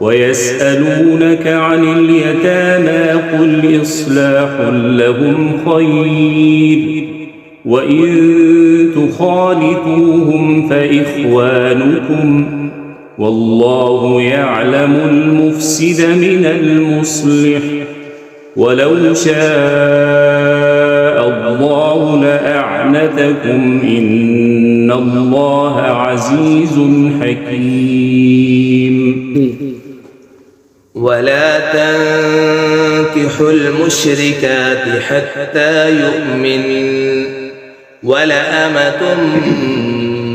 ويسألونك عن اليتامى قل إصلاح لهم خير وإن تخالطوهم فإخوانكم والله يعلم المفسد من المصلح ولو شاء الله لأعنتكم إن الله عزيز حكيم. ولا تنكحوا المشركات حتى يؤمنن ولأمة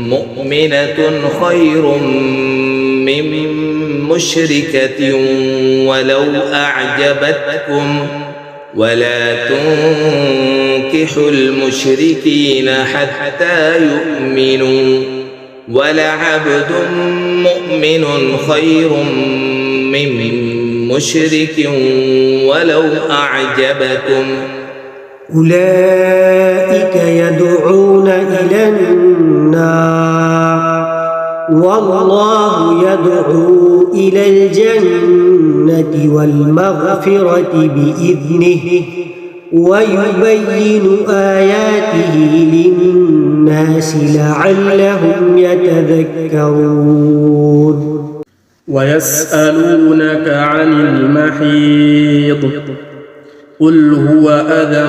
مؤمنة خير من مشركة ولو أعجبتكم ولا تنكحوا المشركين حتى يؤمنوا ولعبد مؤمن خير من مشرك ولو أعجبكم أولئك يدعون إلى النار والله يدعو إلى الجنة والمغفرة بإذنه ويبين آياته للناس لعلهم يتذكرون. ويسألونك عن المحيض قل هو أذى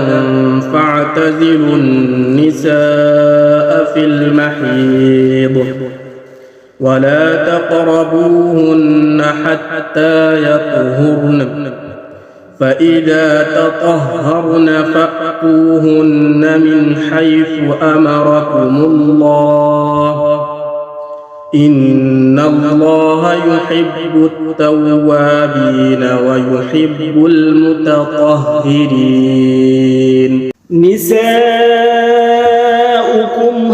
فاعتزلوا النساء في المحيض ولا تقربوهن حتى يطهرن فإذا تطهرن فأتوهن من حيث أمركم الله إن الله يحب التوابين ويحب المتطهرين. نساؤكم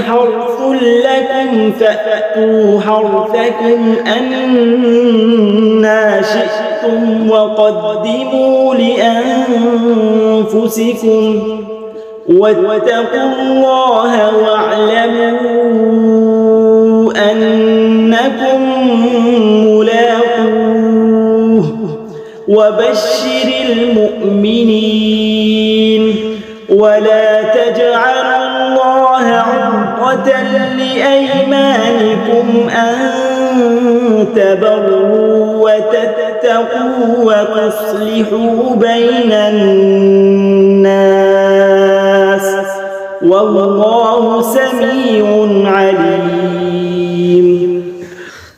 حرث لكم فأتوا حرثكم أنى شئتم وقدموا لأنفسكم واتقوا الله واعلموا أنكم ملاقوه وبشر المؤمنين. ولا تجعلوا الله عرضة لأيمانكم أن تبروا وتتقوا وتصلحوا بين الناس والله سميع عليم.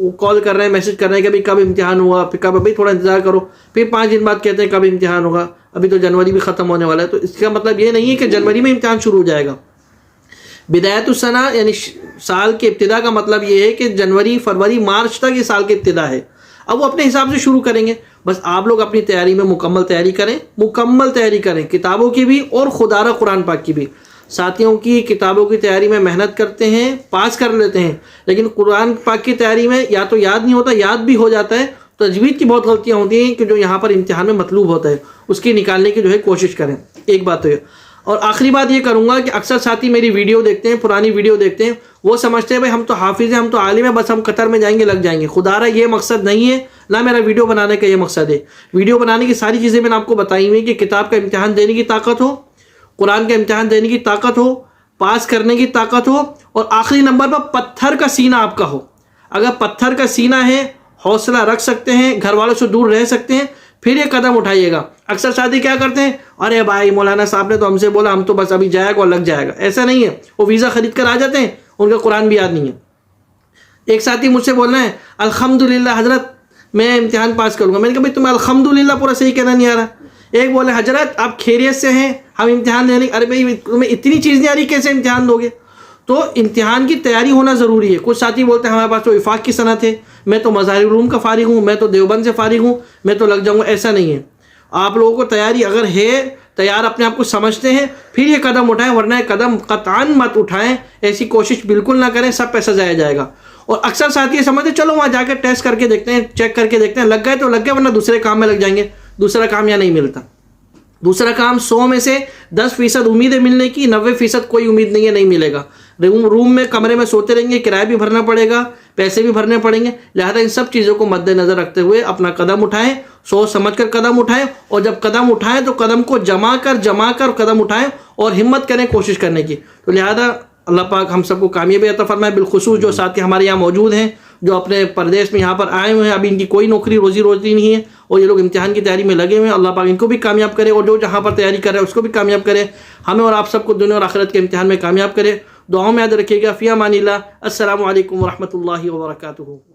وہ کال کر رہے ہیں، میسج کر رہے ہیں کہ ابھی کب امتحان ہوگا، پھر کب، ابھی تھوڑا انتظار کرو، پھر 5 دن بعد کہتے ہیں کب امتحان ہوگا، ابھی تو جنوری بھی ختم ہونے والا ہے. تو اس کا مطلب یہ نہیں ہے کہ جنوری میں امتحان شروع ہو جائے گا. بدایت السنہ یعنی سال کے ابتدا کا مطلب یہ ہے کہ جنوری، فروری، مارچ تک یہ سال کی ابتدا ہے. اب وہ اپنے حساب سے شروع کریں گے. بس آپ لوگ اپنی تیاری میں مکمل تیاری کریں، کتابوں کی بھی اور خدا را قرآن پاک کی بھی. ساتھیوں کی کتابوں کی تیاری میں محنت کرتے ہیں، پاس کر لیتے ہیں، لیکن قرآن پاک کی تیاری میں یا تو یاد نہیں ہوتا، یاد بھی ہو جاتا ہے. تجوید کی بہت غلطیاں ہوتی ہیں کہ جو یہاں پر امتحان میں مطلوب ہوتا ہے اس کی نکالنے کی جو ہے کوشش کریں. ایک بات تو یہ. اور آخری بات یہ کروں گا کہ اکثر ساتھی میری ویڈیو دیکھتے ہیں، پرانی ویڈیو دیکھتے ہیں، وہ سمجھتے ہیں بھائی ہم تو حافظ ہیں، ہم تو عالم ہیں، بس ہم قطر میں جائیں گے لگ جائیں گے. خدا را یہ مقصد نہیں ہے، نہ میرا ویڈیو بنانے کا یہ مقصد ہے. ویڈیو بنانے کی ساری چیزیں میں نے آپ کو بتائی ہوئی کہ کتاب کا امتحان دینے کی طاقت ہو، قرآن کا امتحان دینے کی طاقت ہو، پاس کرنے کی طاقت ہو، اور آخری نمبر پر پتھر کا سینہ آپ کا ہو. اگر پتھر کا سینہ ہے، حوصلہ رکھ سکتے ہیں، گھر والوں سے دور رہ سکتے ہیں، پھر یہ قدم اٹھائیے گا. اکثر ساتھی کیا کرتے ہیں، ارے بھائی مولانا صاحب نے تو ہم سے بولا، ہم تو بس ابھی جائے گا اور لگ جائے گا. ایسا نہیں ہے. وہ ویزا خرید کر آ جاتے ہیں، ان کا قرآن بھی یاد نہیں ہے. ایک ساتھی مجھ سے بول رہے ہیں الحمدللہ حضرت میں امتحان پاس کروں گا. میں نے کہا بھائی تمہیں الحمدللہ پورا صحیح کہنا نہیں آ رہا. ایک بولے حضرت آپ خیریت سے ہیں، ہم امتحان دینے. ارے بھائی تمہیں اتنی چیز نہیں آ رہی، کیسے امتحان دو گے؟ تو امتحان کی تیاری ہونا ضروری ہے. کچھ ساتھی بولتے ہیں ہمارے پاس تو وفاق کی صنعت ہے، میں تو مظاہر علوم کا فارغ ہوں، میں تو دیوبند سے فارغ ہوں، میں تو لگ جاؤں گا. ایسا نہیں ہے. آپ لوگوں کو تیاری اگر ہے، تیار اپنے آپ کو سمجھتے ہیں، پھر یہ قدم اٹھائیں، ورنہ یہ قدم قطعاً مت اٹھائیں. ایسی کوشش بالکل نہ کریں، سب پیسہ ضائع جائے گا. اور اکثر ساتھی یہ سمجھتے چلو وہاں جا کے ٹیسٹ کر کے دیکھتے ہیں، چیک کر کے دیکھتے ہیں، لگ گئے تو لگ گئے، ورنہ دوسرے کام میں لگ جائیں گے. دوسرا کام یہاں نہیں ملتا. دوسرا کام 100 میں سے 10% امید ہے ملنے کی، 90% کوئی امید نہیں ہے، نہیں ملے گا. روم میں، کمرے میں سوتے رہیں گے، کرایہ بھی بھرنا پڑے گا، پیسے بھی بھرنے پڑیں گے. لہذا ان سب چیزوں کو مد نظر رکھتے ہوئے اپنا قدم اٹھائیں، سوچ سمجھ کر قدم اٹھائیں. اور جب قدم اٹھائیں تو قدم کو جما کر قدم اٹھائیں اور ہمت کریں کوشش کرنے کی. تو لہذا اللہ پاک ہم سب کو کامیابی عطا فرمائے. بالخصوص جو ساتھی ہمارے یہاں موجود ہیں، جو اپنے پردیس میں یہاں پر آئے ہوئے ہیں، ابھی ان کی کوئی نوکری روزی نہیں ہے اور یہ لوگ امتحان کی تیاری میں لگے ہوئے ہیں، اللہ پاک ان کو بھی کامیاب کرے، اور جو جہاں پر تیاری کر رہے ہیں اس کو بھی کامیاب کرے. ہمیں اور آپ سب کو دنیا اور آخرت کے امتحان میں کامیاب کرے. دعاؤں میں یاد رکھیے گا. فی امان اللہ. السلام علیکم ورحمۃ اللہ وبرکاتہ.